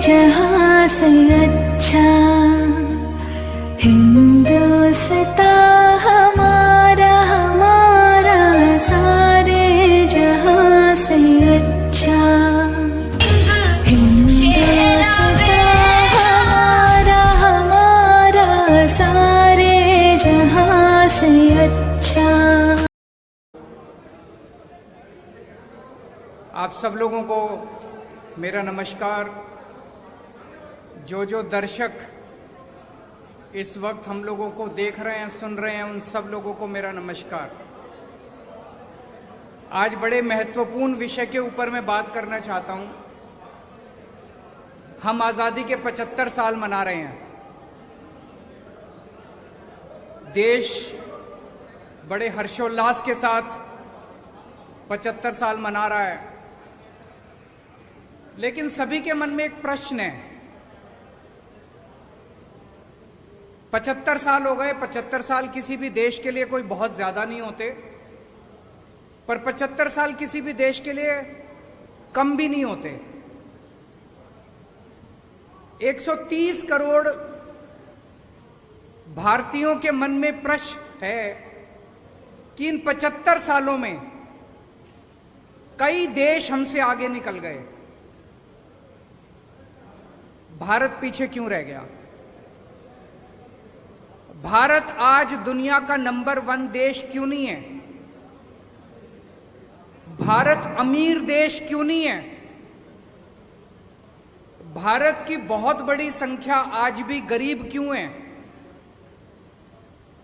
जहां से अच्छा हिंदुस्तां हमारा हमारा सारे जहां से अच्छा हिंदुस्तां हमारा हमारा सारे जहां से अच्छा। आप सब लोगों को मेरा नमस्कार। जो दर्शक इस वक्त हम लोगों को देख रहे हैं, सुन रहे हैं, उन सब लोगों को मेरा नमस्कार। आज बड़े महत्वपूर्ण विषय के ऊपर मैं बात करना चाहता हूं। हम आज़ादी के 75 साल मना रहे हैं। देश बड़े हर्षोल्लास के साथ 75 साल मना रहा है, लेकिन सभी के मन में एक प्रश्न है। 75 साल हो गए। 75 साल किसी भी देश के लिए कोई बहुत ज्यादा नहीं होते, पर 75 साल किसी भी देश के लिए कम भी नहीं होते। 130 करोड़ भारतीयों के मन में प्रश्न है कि इन 75 सालों में कई देश हमसे आगे निकल गए, भारत पीछे क्यों रह गया? भारत आज दुनिया का नंबर 1 देश क्यों नहीं है? भारत अमीर देश क्यों नहीं है? भारत की बहुत बड़ी संख्या आज भी गरीब क्यों है?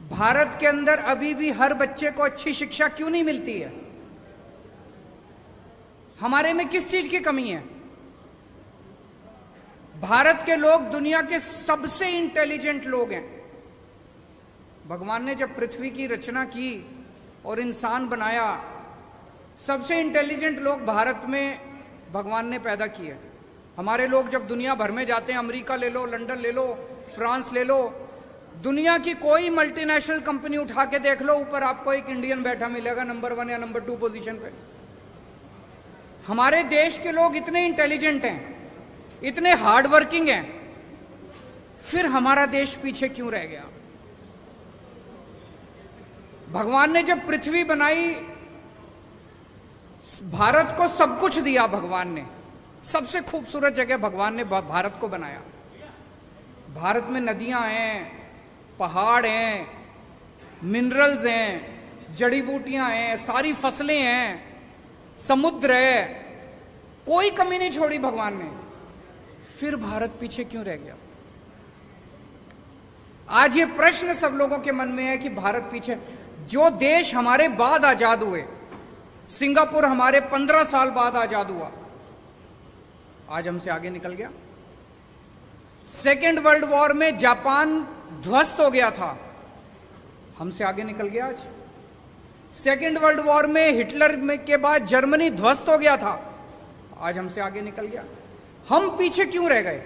भारत के अंदर अभी भी हर बच्चे को अच्छी शिक्षा क्यों नहीं मिलती है? हमारे में किस चीज की कमी है? भारत के लोग दुनिया के सबसे इंटेलिजेंट लोग हैं। भगवान ने जब पृथ्वी की रचना की और इंसान बनाया, सबसे इंटेलिजेंट लोग भारत में भगवान ने पैदा किए। हमारे लोग जब दुनिया भर में जाते हैं, अमेरिका ले लो, लंदन ले लो, फ्रांस ले लो, दुनिया की कोई मल्टीनेशनल कंपनी उठा के देख लो, ऊपर आपको एक इंडियन बैठा मिलेगा नंबर 1 या नंबर 2 पोजीशन पे। हमारे देश के लोग इतने इंटेलिजेंट हैं, इतने हार्ड वर्किंग हैं, फिर हमारा देश पीछे क्यों रह गया? भगवान ने जब पृथ्वी बनाई, भारत को सब कुछ दिया। भगवान ने सबसे खूबसूरत जगह भगवान ने भारत को बनाया। भारत में नदियां हैं, पहाड़ हैं, मिनरल्स हैं, जड़ी बूटियां हैं, सारी फसलें हैं, समुद्र है, कोई कमी नहीं छोड़ी भगवान ने। फिर भारत पीछे क्यों रह गया? आज ये प्रश्न सब लोगों के मन में है कि भारत पीछे। जो देश हमारे बाद आजाद हुए, सिंगापुर हमारे 15 साल बाद आजाद हुआ, आज हमसे आगे निकल गया। सेकेंड वर्ल्ड वॉर में जापान ध्वस्त हो गया था, हमसे आगे निकल गया आज। सेकेंड वर्ल्ड वॉर में हिटलर के बाद जर्मनी ध्वस्त हो गया था, आज हमसे आगे निकल गया। हम पीछे क्यों रह गए?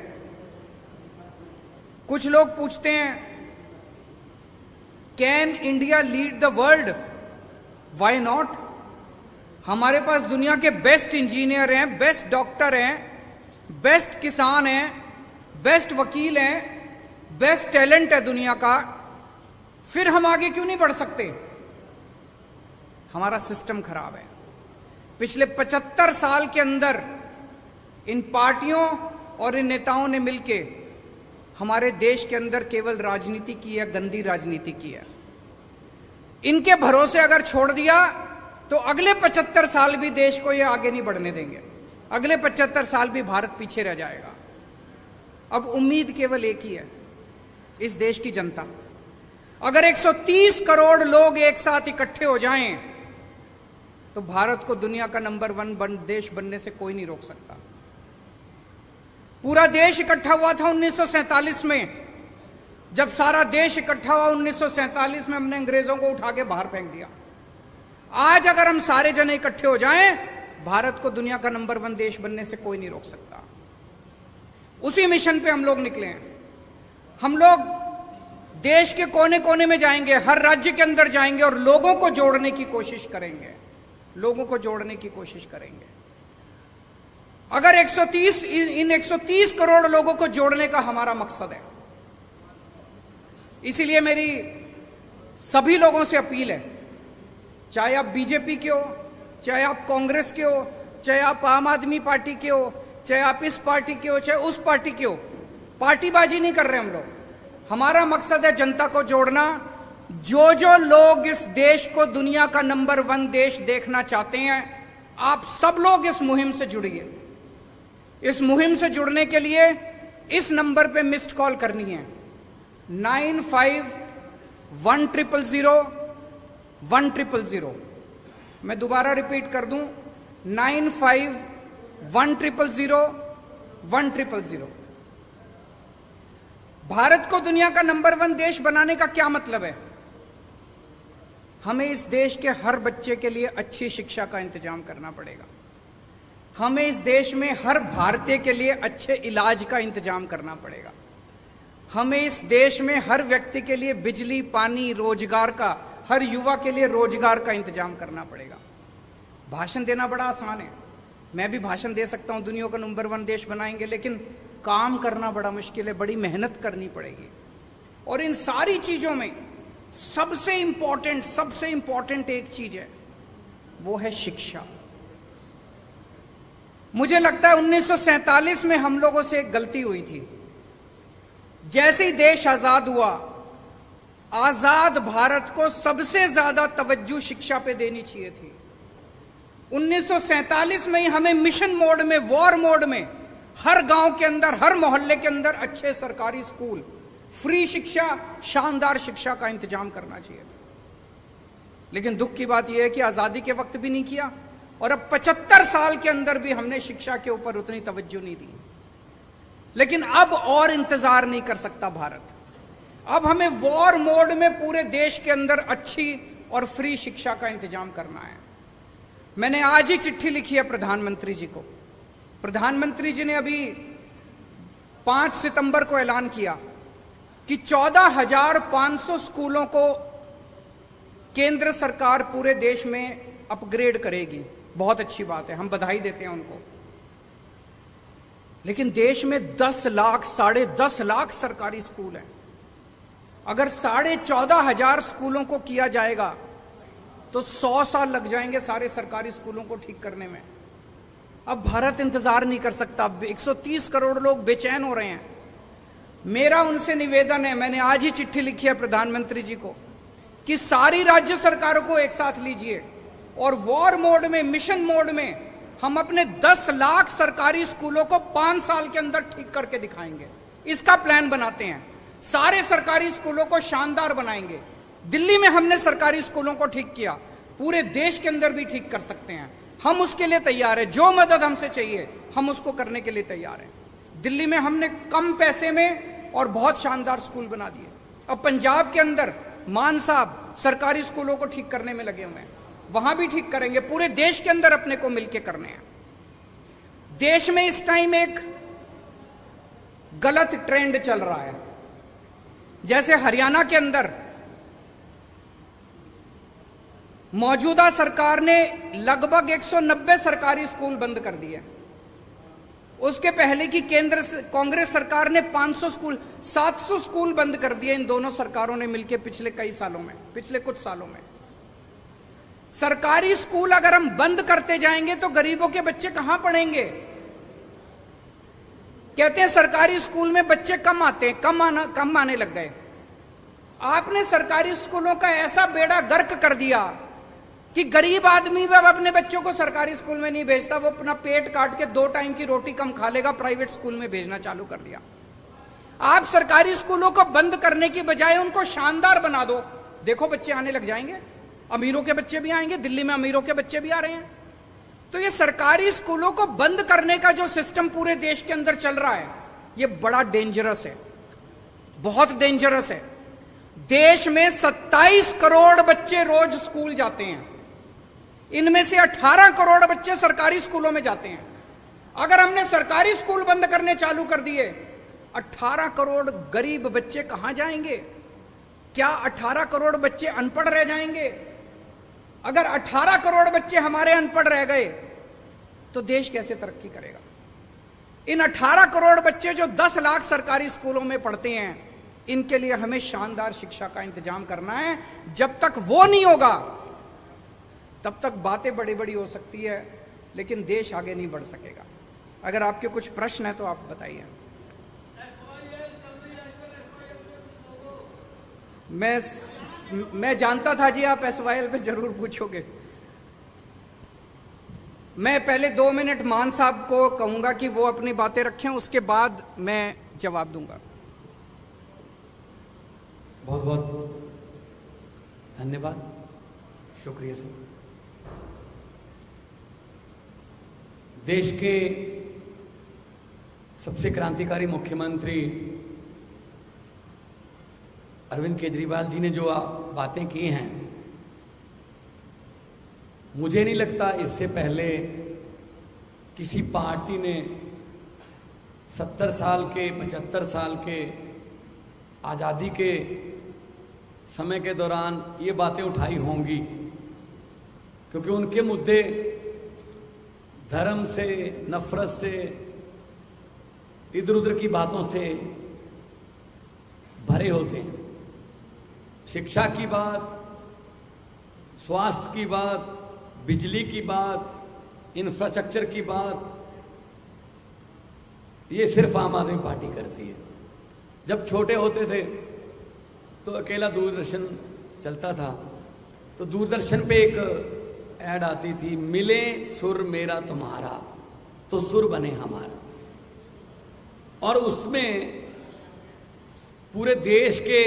कुछ लोग पूछते हैं, can India lead the world? Why not? हमारे पास दुनिया के बेस्ट इंजीनियर हैं, बेस्ट डॉक्टर हैं, बेस्ट किसान हैं, बेस्ट वकील हैं, बेस्ट टैलेंट है दुनिया का। फिर हम आगे क्यों नहीं बढ़ सकते? हमारा सिस्टम खराब है। पिछले 75 साल के अंदर इन पार्टियों और इन नेताओं ने मिलके हमारे देश के अंदर केवल राजनीति की है, गंदी राजनीति की है। इनके भरोसे अगर छोड़ दिया तो अगले 75 साल भी देश को ये आगे नहीं बढ़ने देंगे। अगले 75 साल भी भारत पीछे रह जाएगा। अब उम्मीद केवल एक ही है, इस देश की जनता। अगर 130 करोड़ लोग एक साथ इकट्ठे हो जाएं तो भारत को दुनिया का नंबर 1 देश बनने से कोई नहीं रोक सकता। पूरा देश इकट्ठा हुआ था 1947 में। जब सारा देश इकट्ठा हुआ 1947 में, हमने अंग्रेजों को उठा के बाहर फेंक दिया। आज अगर हम सारे जने इकट्ठे हो जाएं, भारत को दुनिया का नंबर 1 देश बनने से कोई नहीं रोक सकता। उसी मिशन पे हम लोग निकले हैं। हम लोग देश के कोने कोने में जाएंगे, हर राज्य के अंदर जाएंगे और लोगों को जोड़ने की कोशिश करेंगे। लोगों को जोड़ने की कोशिश करेंगे। अगर 130 करोड़ लोगों को जोड़ने का हमारा मकसद है, इसीलिए मेरी सभी लोगों से अपील है, चाहे आप बीजेपी के हो, चाहे आप कांग्रेस के हो, चाहे आप आम आदमी पार्टी के हो, चाहे आप इस पार्टी के हो, चाहे उस पार्टी के हो, पार्टीबाजी नहीं कर रहे हम लोग। हमारा मकसद है जनता को जोड़ना। जो जो लोग इस देश को दुनिया का नंबर 1 देश देखना चाहते हैं, आप सब लोग इस मुहिम से जुड़िए। इस मुहिम से जुड़ने के लिए इस नंबर पे मिस्ड कॉल करनी है, 95100100। मैं दोबारा रिपीट कर दूं, 95100100। भारत को दुनिया का नंबर 1 देश बनाने का क्या मतलब है? हमें इस देश के हर बच्चे के लिए अच्छी शिक्षा का इंतजाम करना पड़ेगा। हमें इस देश में हर भारतीय के लिए अच्छे इलाज का इंतजाम करना पड़ेगा। हमें इस देश में हर व्यक्ति के लिए बिजली, पानी, रोजगार का, हर युवा के लिए रोजगार का इंतजाम करना पड़ेगा। भाषण देना बड़ा आसान है, मैं भी भाषण दे सकता हूं, दुनिया का नंबर 1 देश बनाएंगे, लेकिन काम करना बड़ा मुश्किल है, बड़ी मेहनत करनी पड़ेगी। और इन सारी चीजों में सबसे इंपॉर्टेंट एक चीज है, वो है शिक्षा। मुझे लगता है 1947 में हम लोगों से एक गलती हुई थी। जैसे ही देश आजाद हुआ, आजाद भारत को सबसे ज्यादा तवज्जो शिक्षा पे देनी चाहिए थी। 1947 में ही हमें मिशन मोड में, वॉर मोड में, हर गांव के अंदर, हर मोहल्ले के अंदर अच्छे सरकारी स्कूल, फ्री शिक्षा, शानदार शिक्षा का इंतजाम करना चाहिए। लेकिन दुख की बात यह है कि आजादी के वक्त भी नहीं किया, और अब 75 साल के अंदर भी हमने शिक्षा के ऊपर उतनी तवज्जो नहीं दी। लेकिन अब और इंतजार नहीं कर सकता भारत। अब हमें वॉर मोड में पूरे देश के अंदर अच्छी और फ्री शिक्षा का इंतजाम करना है। मैंने आज ही चिट्ठी लिखी है प्रधानमंत्री जी को। प्रधानमंत्री जी ने अभी 5 सितंबर को ऐलान किया कि 14,500 स्कूलों को केंद्र सरकार पूरे देश में अपग्रेड करेगी। बहुत अच्छी बात है, हम बधाई देते हैं उनको। लेकिन देश में 10 लाख, 10.5 लाख सरकारी स्कूल हैं। अगर 14,500 स्कूलों को किया जाएगा तो 100 साल लग जाएंगे सारे सरकारी स्कूलों को ठीक करने में। अब भारत इंतजार नहीं कर सकता। 130 करोड़ लोग बेचैन हो रहे हैं। मेरा उनसे निवेदन है, मैंने आज ही चिट्ठी लिखी है प्रधानमंत्री जी को, कि सारी राज्य सरकारों को एक साथ लीजिए और वॉर मोड में, मिशन मोड में हम अपने 10 लाख सरकारी स्कूलों को 5 साल के अंदर ठीक करके दिखाएंगे। इसका प्लान बनाते हैं। सारे सरकारी स्कूलों को शानदार बनाएंगे। दिल्ली में हमने सरकारी स्कूलों को ठीक किया, पूरे देश के अंदर भी ठीक कर सकते हैं। हम उसके लिए तैयार हैं। जो मदद हमसे चाहिए हम उसको करने के लिए तैयार हैं। दिल्ली में हमने कम पैसे में और बहुत शानदार स्कूल बना दिए। अब पंजाब के अंदर मान साहब सरकारी स्कूलों को ठीक करने में लगे हुए हैं, वहां भी ठीक करेंगे। पूरे देश के अंदर अपने को मिलकर करने हैं। देश में इस टाइम एक गलत ट्रेंड चल रहा है। जैसे हरियाणा के अंदर मौजूदा सरकार ने लगभग 190 सरकारी स्कूल बंद कर दिए। उसके पहले की केंद्र कांग्रेस सरकार ने 500 स्कूल, 700 स्कूल बंद कर दिए। इन दोनों सरकारों ने मिलकर पिछले कई सालों में, पिछले कुछ सालों में। सरकारी स्कूल अगर हम बंद करते जाएंगे तो गरीबों के बच्चे कहां पढ़ेंगे? कहते हैं सरकारी स्कूल में बच्चे कम आते हैं, कम आने लग गए। आपने सरकारी स्कूलों का ऐसा बेड़ा गर्क कर दिया कि गरीब आदमी अब अपने बच्चों को सरकारी स्कूल में नहीं भेजता। वो अपना पेट काट के 2 टाइम की रोटी कम खा लेगा, प्राइवेट स्कूल में भेजना चालू कर दिया। आप सरकारी स्कूलों को बंद करने की बजाय उनको शानदार बना दो। देखो बच्चे आने लग जाएंगे, अमीरों के बच्चे भी आएंगे। दिल्ली में अमीरों के बच्चे भी आ रहे हैं। तो ये सरकारी स्कूलों को बंद करने का जो सिस्टम पूरे देश के अंदर चल रहा है, ये बड़ा डेंजरस है, बहुत डेंजरस है। देश में 27 करोड़ बच्चे रोज स्कूल जाते हैं। इनमें से 18 करोड़ बच्चे सरकारी स्कूलों में जाते हैं। अगर हमने सरकारी स्कूल बंद करने चालू कर दिए, 18 करोड़ गरीब बच्चे कहां जाएंगे? क्या 18 करोड़ बच्चे अनपढ़ रह जाएंगे? अगर 18 करोड़ बच्चे हमारे अनपढ़ रह गए तो देश कैसे तरक्की करेगा? इन 18 करोड़ बच्चे जो 10 लाख सरकारी स्कूलों में पढ़ते हैं, इनके लिए हमें शानदार शिक्षा का इंतजाम करना है। जब तक वो नहीं होगा तब तक बातें बड़ी बड़ी हो सकती है, लेकिन देश आगे नहीं बढ़ सकेगा। अगर आपके कुछ प्रश्न है तो आप बताइए। मैं जानता था जी आप SYL पे जरूर पूछोगे। मैं पहले 2 मिनट मान साहब को कहूंगा कि वो अपनी बातें रखें, उसके बाद मैं जवाब दूंगा। बहुत बहुत धन्यवाद, शुक्रिया सर। देश के सबसे क्रांतिकारी मुख्यमंत्री अरविंद केजरीवाल जी ने जो बातें की हैं, मुझे नहीं लगता इससे पहले किसी पार्टी ने 70 साल के 75 साल के आज़ादी के समय के दौरान ये बातें उठाई होंगी, क्योंकि उनके मुद्दे धर्म से, नफरत से, इधर उधर की बातों से भरे होते हैं। शिक्षा की बात, स्वास्थ्य की बात, बिजली की बात, इंफ्रास्ट्रक्चर की बात, ये सिर्फ आम आदमी पार्टी करती है। जब छोटे होते थे तो अकेला दूरदर्शन चलता था, तो दूरदर्शन पे एक ऐड आती थी, मिले सुर मेरा तुम्हारा तो सुर बने हमारा। और उसमें पूरे देश के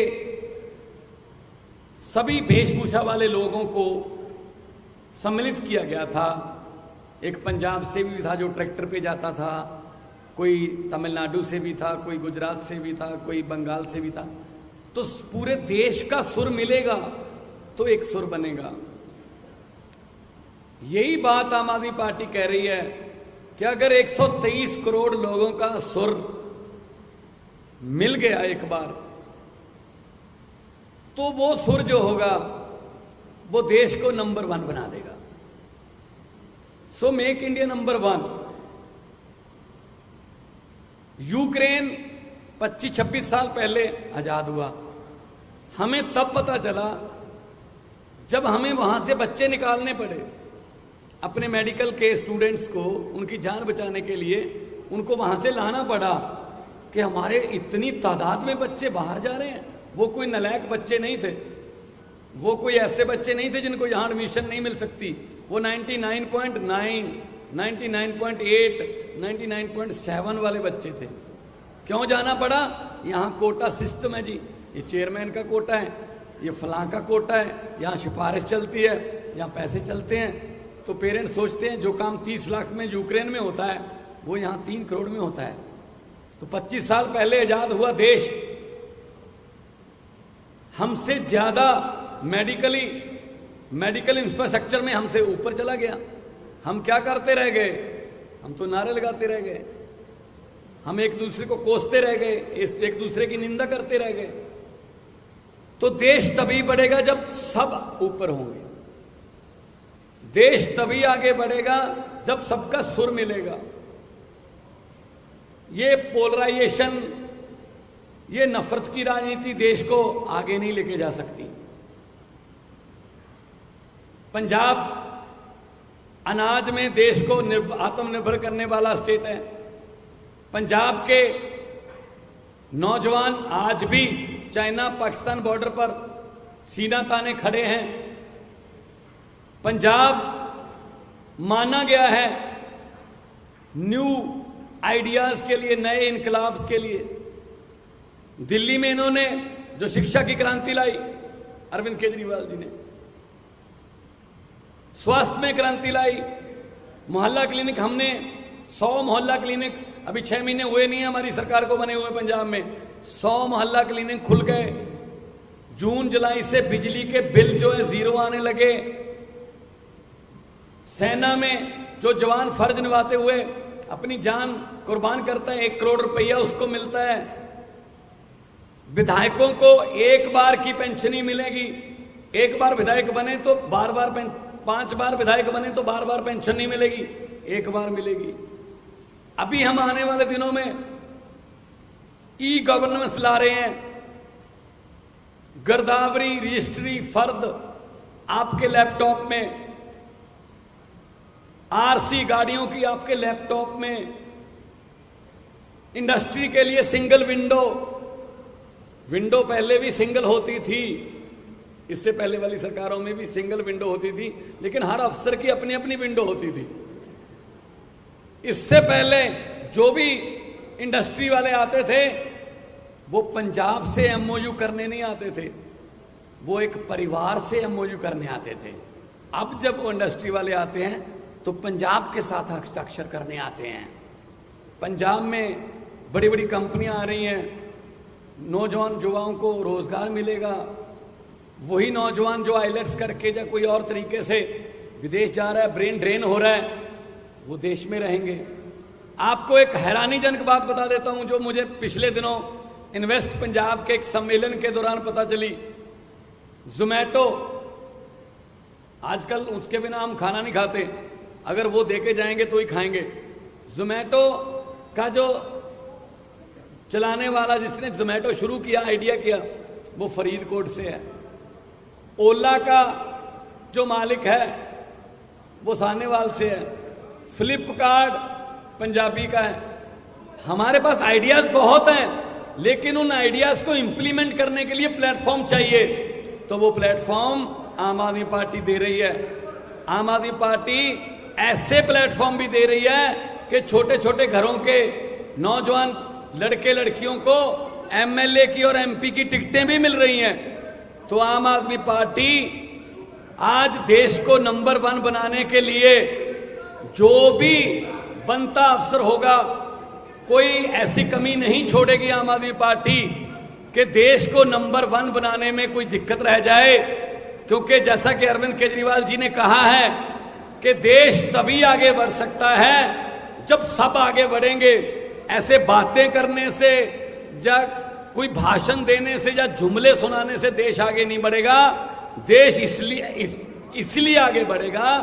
सभी वेशभूषा वाले लोगों को सम्मिलित किया गया था। एक पंजाब से भी था जो ट्रैक्टर पे जाता था, कोई तमिलनाडु से भी था, कोई गुजरात से भी था, कोई बंगाल से भी था। तो पूरे देश का सुर मिलेगा तो एक सुर बनेगा। यही बात आम आदमी पार्टी कह रही है कि अगर 123 करोड़ लोगों का सुर मिल गया एक बार, तो वो सुर जो होगा वो देश को नंबर 1 बना देगा। So make India number 1। Ukraine 25-26 साल पहले आजाद हुआ। हमें तब पता चला जब हमें वहां से बच्चे निकालने पड़े। अपने मेडिकल के स्टूडेंट्स को उनकी जान बचाने के लिए उनको वहां से लाना पड़ा कि हमारे इतनी तादाद में बच्चे बाहर जा रहे हैं। वो कोई नालायक बच्चे नहीं थे, वो कोई ऐसे बच्चे नहीं थे जिनको यहां एडमिशन नहीं मिल सकती। वो 99.9, 99.8, 99.7 वाले बच्चे थे। क्यों जाना पड़ा? यहाँ कोटा सिस्टम है जी, ये चेयरमैन का कोटा है, ये फलां का कोटा है, यहाँ सिफारिश चलती है, यहाँ पैसे चलते हैं। तो पेरेंट्स सोचते हैं जो काम 30 लाख में यूक्रेन में होता है वो यहाँ 3 करोड़ में होता है। तो 25 साल पहले आजाद हुआ देश हमसे ज्यादा मेडिकल इंफ्रास्ट्रक्चर में हमसे ऊपर चला गया। हम क्या करते रह गए? हम तो नारे लगाते रह गए, हम एक दूसरे को कोसते रह गए, एक दूसरे की निंदा करते रह गए। तो देश तभी बढ़ेगा जब सब ऊपर होंगे। देश तभी आगे बढ़ेगा जब सबका सुर मिलेगा। ये पोलराइजेशन, ये नफरत की राजनीति देश को आगे नहीं लेके जा सकती। पंजाब अनाज में देश को आत्मनिर्भर करने वाला स्टेट है। पंजाब के नौजवान आज भी चाइना पाकिस्तान बॉर्डर पर सीना ताने खड़े हैं। पंजाब माना गया है न्यू आइडियाज के लिए, नए इनकलाब्स के लिए। दिल्ली में इन्होंने जो शिक्षा की क्रांति लाई अरविंद केजरीवाल जी ने, स्वास्थ्य में क्रांति लाई, मोहल्ला क्लिनिक, हमने 100 मोहल्ला क्लिनिक, अभी 6 महीने हुए नहीं है हमारी सरकार को बने हुए पंजाब में, 100 मोहल्ला क्लिनिक खुल गए। जून जुलाई से बिजली के बिल जो है 0 आने लगे। सेना में जो जवान फर्ज निभाते हुए अपनी जान कुर्बान करता है, 1 करोड़ रुपया उसको मिलता है। विधायकों को 1 बार की पेंशन ही मिलेगी। 1 बार विधायक बने तो बार-बार 5 बार विधायक बने तो बार-बार पेंशन नहीं मिलेगी, 1 बार मिलेगी। अभी हम आने वाले दिनों में ई गवर्नेंस ला रहे हैं। गिरदावरी रजिस्ट्री फर्द आपके लैपटॉप में, आरसी गाड़ियों की आपके लैपटॉप में, इंडस्ट्री के लिए सिंगल विंडो पहले भी सिंगल होती थी, इससे पहले वाली सरकारों में भी सिंगल विंडो होती थी, लेकिन हर अफसर की अपनी अपनी विंडो होती थी। इससे पहले जो भी इंडस्ट्री वाले आते थे वो पंजाब से एमओयू करने नहीं आते थे, वो एक परिवार से एमओयू करने आते थे। अब जब वो इंडस्ट्री वाले आते हैं तो पंजाब के साथ हस्ताक्षर करने आते हैं। पंजाब में बड़ी बड़ी कंपनियां आ रही हैं, नौजवान युवाओं को रोजगार मिलेगा। वही नौजवान जो आइलेट्स करके या कोई और तरीके से विदेश जा रहा है, ब्रेन ड्रेन हो रहा है, वो देश में रहेंगे। आपको एक हैरानीजनक बात बता देता हूं जो मुझे पिछले दिनों इन्वेस्ट पंजाब के एक सम्मेलन के दौरान पता चली। जोमैटो, आजकल उसके बिना हम खाना नहीं खाते, अगर वो देके जाएंगे तो ही खाएंगे। जोमैटो का जो चलाने वाला, जिसने जोमैटो शुरू किया, आइडिया किया, वो फरीदकोट से है। ओला का जो मालिक है वो सानेवाल से है। फ्लिपकार्ट पंजाबी का है। हमारे पास आइडियाज बहुत हैं, लेकिन उन आइडियाज को इंप्लीमेंट करने के लिए प्लेटफॉर्म चाहिए, तो वो प्लेटफॉर्म आम आदमी पार्टी दे रही है। आम आदमी पार्टी ऐसे प्लेटफॉर्म भी दे रही है कि छोटे छोटे घरों के नौजवान लड़के लड़कियों को एमएलए की और एमपी की टिकटें भी मिल रही हैं। तो आम आदमी पार्टी आज देश को नंबर 1 बनाने के लिए जो भी बनता अफसर होगा, कोई ऐसी कमी नहीं छोड़ेगी आम आदमी पार्टी कि देश को नंबर 1 बनाने में कोई दिक्कत रह जाए। क्योंकि जैसा कि अरविंद केजरीवाल जी ने कहा है कि देश तभी आगे बढ़ सकता है जब सब आगे बढ़ेंगे। ऐसे बातें करने से या कोई भाषण देने से या जुमले सुनाने से देश आगे नहीं बढ़ेगा। देश इसलिए आगे बढ़ेगा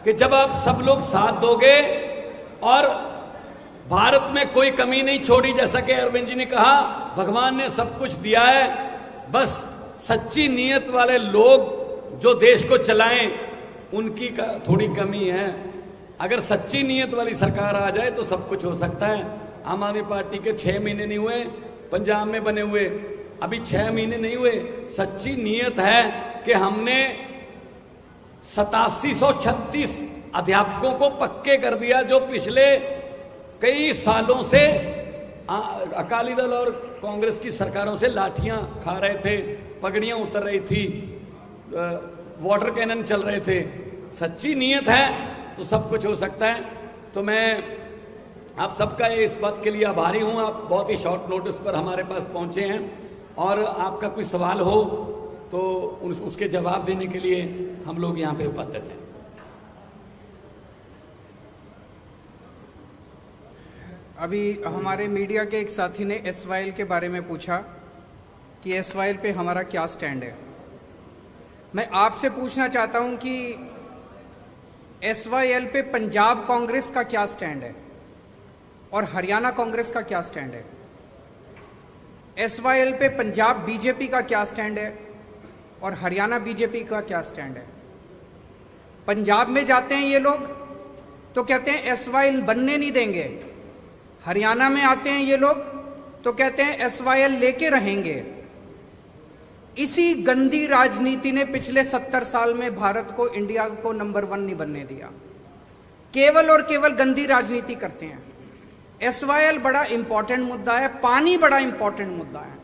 कि जब आप सब लोग साथ दोगे और भारत में कोई कमी नहीं छोड़ी। जैसा कि अरविंद जी ने कहा, भगवान ने सब कुछ दिया है, बस सच्ची नीयत वाले लोग जो देश को चलाएं उनकी थोड़ी कमी है। अगर सच्ची नीयत वाली सरकार आ जाए तो सब कुछ हो सकता है। आम आदमी पार्टी के 6 महीने नहीं हुए पंजाब में बने हुए, अभी 6 महीने नहीं हुए। सच्ची नीयत है कि हमने 8736 अध्यापकों को पक्के कर दिया, जो पिछले कई सालों से अकाली दल और कांग्रेस की सरकारों से लाठियां खा रहे थे, पगड़ियां उतर रही थी, वाटर कैनन चल रहे थे। सच्ची नीयत है तो सब कुछ हो सकता है। तो मैं आप सबका इस बात के लिए आभारी हूं। आप बहुत ही शॉर्ट नोटिस पर हमारे पास पहुंचे हैं और आपका कोई सवाल हो तो उसके जवाब देने के लिए हम लोग यहां पे उपस्थित हैं। अभी हमारे मीडिया के एक साथी ने एसवाईएल के बारे में पूछा कि एसवाईएल पे हमारा क्या स्टैंड है। मैं आपसे पूछना चाहता हूं कि एसवाईएल पे पंजाब कांग्रेस का क्या स्टैंड है और हरियाणा कांग्रेस का क्या स्टैंड है। एसवाईएल पे पंजाब बीजेपी का क्या स्टैंड है और हरियाणा बीजेपी का क्या स्टैंड है। पंजाब में जाते हैं ये लोग तो कहते हैं एसवाईएल बनने नहीं देंगे, हरियाणा में आते हैं ये लोग तो कहते हैं एसवाईएल लेके रहेंगे। इसी गंदी राजनीति ने पिछले 70 साल में भारत को, इंडिया को नंबर 1 नहीं बनने दिया। केवल और केवल गंदी राजनीति करते हैं। एसवाईएल बड़ा इंपॉर्टेंट मुद्दा है, पानी बड़ा इंपॉर्टेंट मुद्दा है।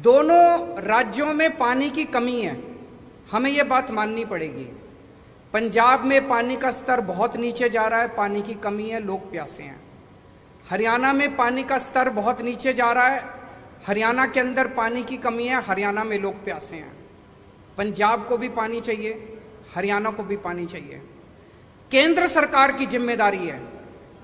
दोनों राज्यों में पानी की कमी है, हमें यह बात माननी पड़ेगी। पंजाब में पानी का स्तर बहुत नीचे जा रहा है, पानी की कमी है, लोग प्यासे हैं। हरियाणा में पानी का स्तर बहुत नीचे जा रहा है, हरियाणा के अंदर पानी की कमी है, हरियाणा में लोग प्यासे हैं। पंजाब को भी पानी चाहिए, हरियाणा को भी पानी चाहिए। केंद्र सरकार की जिम्मेदारी है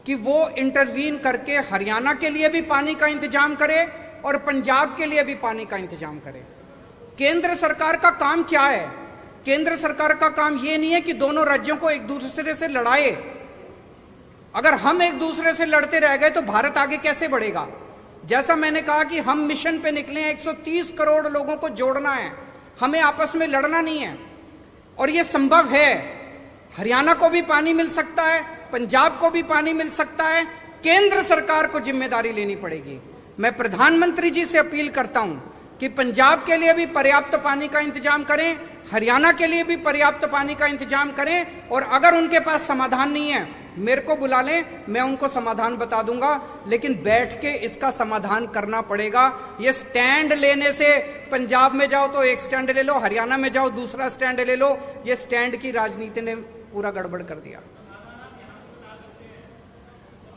कि वो इंटरवीन करके हरियाणा के लिए भी पानी का इंतजाम करे और पंजाब के लिए भी पानी का इंतजाम करे। केंद्र सरकार का काम क्या है? केंद्र सरकार का काम ये नहीं है कि दोनों राज्यों को एक दूसरे से लड़ाए। अगर हम एक दूसरे से लड़ते रह गए तो भारत आगे कैसे बढ़ेगा? जैसा मैंने कहा कि हम मिशन पे निकले हैं, 130 करोड़ लोगों को जोड़ना है, हमें आपस में लड़ना नहीं है, और यह संभव है। हरियाणा को भी पानी मिल सकता है, पंजाब को भी पानी मिल सकता है, केंद्र सरकार को जिम्मेदारी लेनी पड़ेगी। मैं प्रधानमंत्री जी से अपील करता हूं कि पंजाब के लिए भी पर्याप्त पानी का इंतजाम करें, हरियाणा के लिए भी पर्याप्त पानी का इंतजाम करें, और अगर उनके पास समाधान नहीं है मेरे को बुला लें, मैं उनको समाधान बता दूंगा, लेकिन बैठ के इसका समाधान करना पड़ेगा। ये स्टैंड लेने से, पंजाब में जाओ तो एक स्टैंड ले लो, हरियाणा में जाओ दूसरा स्टैंड ले लो, ये स्टैंड की राजनीति ने पूरा गड़बड़ कर दिया।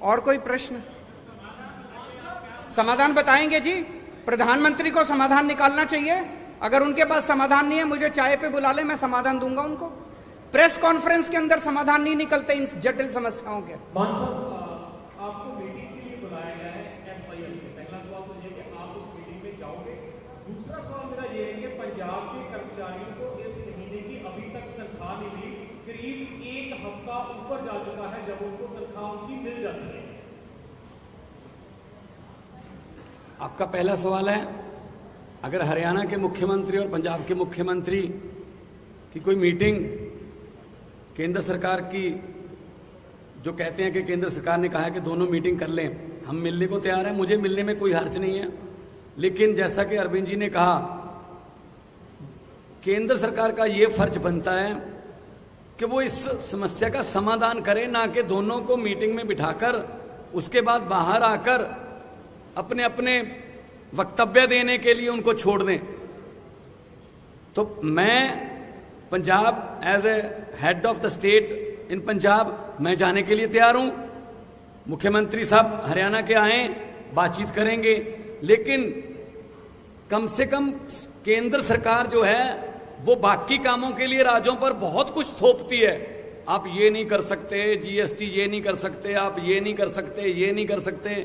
और कोई प्रश्न? समाधान बताएंगे जी, प्रधानमंत्री को समाधान निकालना चाहिए। अगर उनके पास समाधान नहीं है मुझे चाय पे बुला ले, मैं समाधान दूंगा उनको। प्रेस कॉन्फ्रेंस के अंदर समाधान नहीं निकलते इन जटिल समस्याओं के। आपको मीटिंग के लिए बुलाया गया है एसवाईएल में। पहला सवाल तो ये कि आप उस मीटिंग में जाओगे। दूसरा सवाल मेरा ये है कि पंजाब के कर्मचारियों को इस महीने की अभी तक तनख्वाह नहीं मिली, करीब 1 हफ्ता ऊपर जा चुका है जब उनको तनख्वाह उनकी मिल जाती है। आपका पहला सवाल है, अगर हरियाणा के मुख्यमंत्री और पंजाब के मुख्यमंत्री की कोई मीटिंग केंद्र सरकार की, जो कहते हैं कि केंद्र सरकार ने कहा है कि दोनों मीटिंग कर लें, हम मिलने को तैयार हैं, मुझे मिलने में कोई हर्ज नहीं है। लेकिन जैसा कि अरविंद जी ने कहा, केंद्र सरकार का ये फर्ज बनता है कि वो इस समस्या का समाधान करे, ना कि दोनों को मीटिंग में बिठाकर उसके बाद बाहर आकर अपने अपने वक्तव्य देने के लिए उनको छोड़ दें। तो मैं Punjab as a head of the state in Punjab, मैं जाने के लिए तैयार हूं। मुख्यमंत्री साहब हरियाणा के आए, बातचीत करेंगे, लेकिन कम से कम केंद्र सरकार जो है वो बाकी कामों के लिए राज्यों पर बहुत कुछ थोपती है। आप ये नहीं कर सकते, जीएसटी ये नहीं कर सकते, आप ये नहीं कर सकते, ये नहीं कर सकते।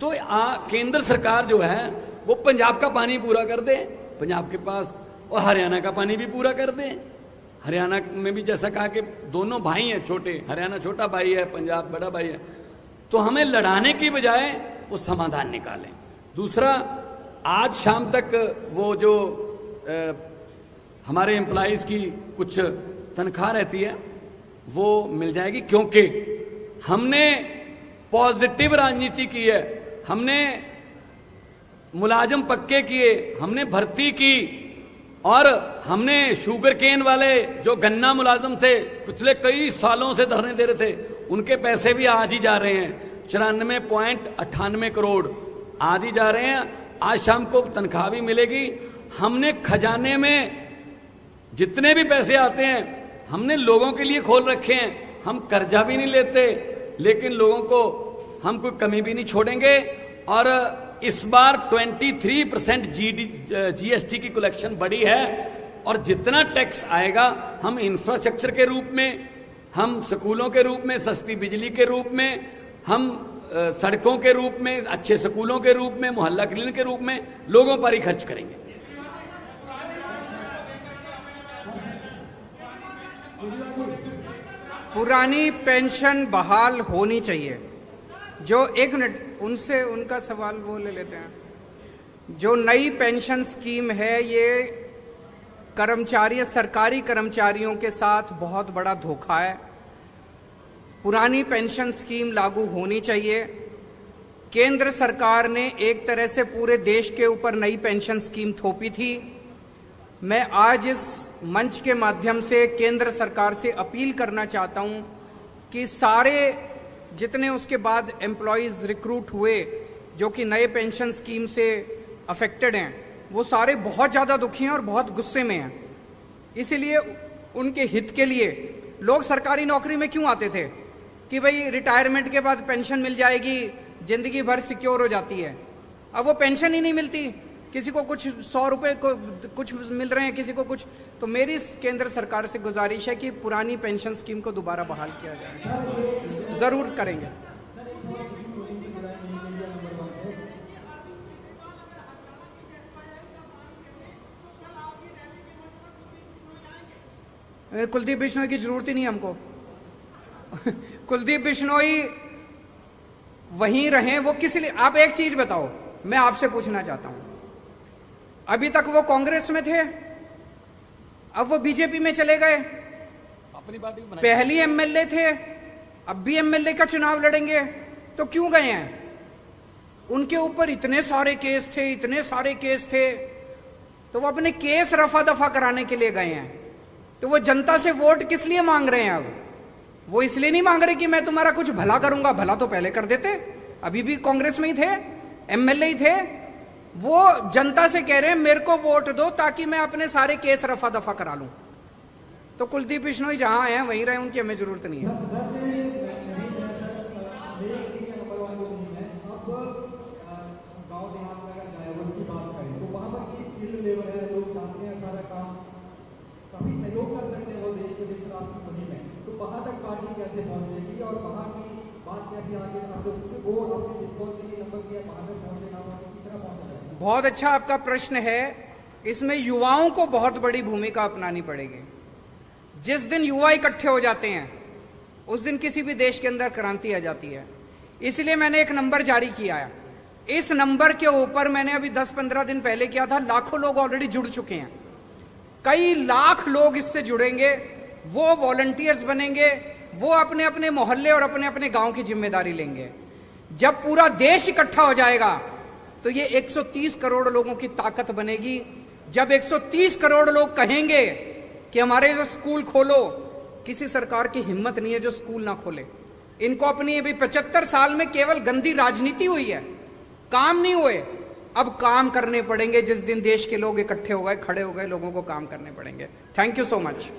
तो केंद्र सरकार जो है वो पंजाब का पानी पूरा कर दे, पंजाब के पास, और हरियाणा का पानी भी पूरा कर दे। हरियाणा में भी जैसा कहा कि दोनों भाई हैं छोटे, हरियाणा छोटा भाई है, पंजाब बड़ा भाई है, तो हमें लड़ाने की बजाय वो समाधान निकालें। दूसरा, आज शाम तक वो जो हमारे एम्प्लॉइज की कुछ तनख्वाह रहती है वो मिल जाएगी, क्योंकि हमने पॉजिटिव राजनीति की है, हमने मुलाजिम पक्के किए, हमने भर्ती की, और हमने शुगर केन वाले जो गन्ना मुलाजिम थे पिछले कई सालों से धरने दे रहे थे, उनके पैसे भी आज ही जा रहे हैं, 94.98 करोड़ आज ही जा रहे हैं। आज शाम को तनख्वाह भी मिलेगी। हमने खजाने में जितने भी पैसे आते हैं हमने लोगों के लिए खोल रखे हैं। हम कर्जा भी नहीं लेते, लेकिन लोगों को हम कोई कमी भी नहीं छोड़ेंगे। और इस बार 23% जीएसटी की कलेक्शन बढ़ी है, और जितना टैक्स आएगा हम इंफ्रास्ट्रक्चर के रूप में, हम स्कूलों के रूप में, सस्ती बिजली के रूप में, हम सड़कों के रूप में, अच्छे स्कूलों के रूप में, मोहल्ला क्लिनिक के रूप में लोगों पर ही खर्च करेंगे। पुरानी पेंशन बहाल होनी चाहिए। जो, एक मिनट, उनसे उनका सवाल वो ले लेते हैं। जो नई पेंशन स्कीम है ये कर्मचारी, सरकारी कर्मचारियों के साथ बहुत बड़ा धोखा है। पुरानी पेंशन स्कीम लागू होनी चाहिए। केंद्र सरकार ने एक तरह से पूरे देश के ऊपर नई पेंशन स्कीम थोपी थी। मैं आज इस मंच के माध्यम से केंद्र सरकार से अपील करना चाहता हूं कि सारे जितने उसके बाद एम्प्लॉयज रिक्रूट हुए जो कि नए पेंशन स्कीम से अफेक्टेड हैं, वो सारे बहुत ज़्यादा दुखी हैं और बहुत गुस्से में हैं। इसीलिए उनके हित के लिए लोग सरकारी नौकरी में क्यों आते थे कि भाई रिटायरमेंट के बाद पेंशन मिल जाएगी, जिंदगी भर सिक्योर हो जाती है। अब वो पेंशन ही नहीं मिलती, किसी को कुछ 100 रुपए को कुछ मिल रहे हैं, किसी को कुछ। तो मेरी केंद्र सरकार से गुजारिश है कि पुरानी पेंशन स्कीम को दोबारा बहाल किया जाए। जरूर करेंगे। कुलदीप बिश्नोई की जरूरत ही नहीं हमको। कुलदीप बिश्नोई वहीं रहे, वो किस लिए? आप एक चीज बताओ, मैं आपसे पूछना चाहता हूं, अभी तक वो कांग्रेस में थे, अब वो बीजेपी में चले गए, अपनी पार्टी को बनाई। पहली एमएलए थे, अब भी एमएलए का चुनाव लड़ेंगे, तो क्यों गए हैं? उनके ऊपर इतने सारे केस थे, इतने सारे केस थे, तो वो अपने केस रफा दफा कराने के लिए गए हैं। तो वो जनता से वोट किस लिए मांग रहे हैं? अब वो इसलिए नहीं मांग रहे कि मैं तुम्हारा कुछ भला करूंगा, भला तो पहले कर देते, अभी भी कांग्रेस में ही थे, एमएलए ही थे। वो जनता से कह रहे हैं मेरे को वोट दो ताकि मैं अपने सारे केस रफा दफा करा लूं। तो कुलदीप बिश्नोई जहां हैं वहीं रहे, उनकी हमें जरूरत नहीं है। बहुत अच्छा आपका प्रश्न है। इसमें युवाओं को बहुत बड़ी भूमिका अपनानी पड़ेगी। जिस दिन युवा इकट्ठे हो जाते हैं उस दिन किसी भी देश के अंदर क्रांति आ जाती है। इसलिए मैंने एक नंबर जारी किया है। इस नंबर के ऊपर मैंने अभी 10-15 दिन पहले किया था, लाखों लोग ऑलरेडी जुड़ चुके हैं। कई लाख लोग इससे जुड़ेंगे, वो वॉलंटियर्स बनेंगे, वो अपने अपने मोहल्ले और अपने अपने गांव की जिम्मेदारी लेंगे। जब पूरा देश इकट्ठा हो जाएगा तो ये 130 करोड़ लोगों की ताकत बनेगी। जब 130 करोड़ लोग कहेंगे कि हमारे जो स्कूल खोलो, किसी सरकार की हिम्मत नहीं है जो स्कूल ना खोले। इनको अपनी अभी 75 साल में केवल गंदी राजनीति हुई है, काम नहीं हुए। अब काम करने पड़ेंगे। जिस दिन देश के लोग इकट्ठे हो गए, खड़े हो गए, लोगों को काम करने पड़ेंगे। Thank you so much.